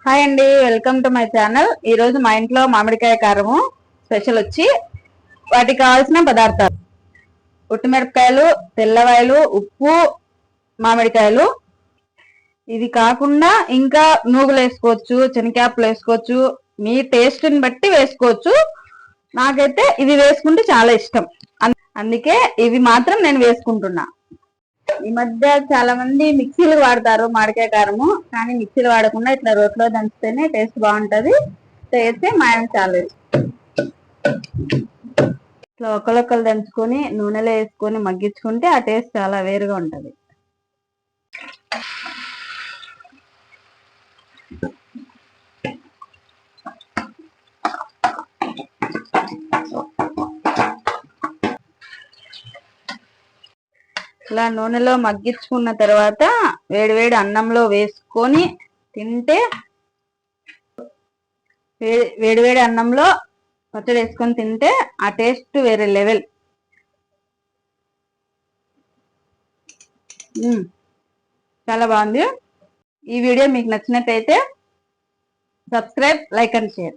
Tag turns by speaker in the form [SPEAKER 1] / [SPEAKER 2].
[SPEAKER 1] Hi అండి, welcome to my channel. ఈ రోజు మా ఇంట్లో మామిడికాయ కారము స్పెషల్ వచ్చి వాటికి కావాల్సిన పదార్థాలు: ఉట్టిమిరపకాయలు, తెల్లవాయలు, ఉప్పు, మామిడికాయలు. ఇది కాకుండా ఇంకా నూగులు వేసుకోవచ్చు, శనగకాయలు వేసుకోవచ్చు, మీ టేస్ట్ ని బట్టి వేసుకోవచ్చు. నాకైతే ఇది వేసుకుంటే చాలా ఇష్టం, అందుకే ఇవి మాత్రం నేను వేసుకుంటున్నా. ఈ మధ్య చాలా మంది మిక్సీలు వాడతారు మామిడికాయ కారము, కానీ మిక్సీలు వాడకుండా ఇట్లా రోట్లో దంచితేనే టేస్ట్ బాగుంటది. చేస్తే మా ఆయన చాలా ఇట్లా ఒక్కలొక్కలు దంచుకొని నూనెలో వేసుకొని మగ్గించుకుంటే ఆ టేస్ట్ చాలా వేరుగా ఉంటది. ఇలా నూనెలో మగ్గించుకున్న తర్వాత వేడివేడి అన్నంలో వేసుకొని తింటే, వేడివేడి అన్నంలో పచ్చడి వేసుకొని తింటే ఆ టేస్ట్ వేరే లెవెల్. చాలా బాగుంది. ఈ వీడియో మీకు నచ్చినట్టయితే సబ్స్క్రైబ్, లైక్ అండ్ షేర్.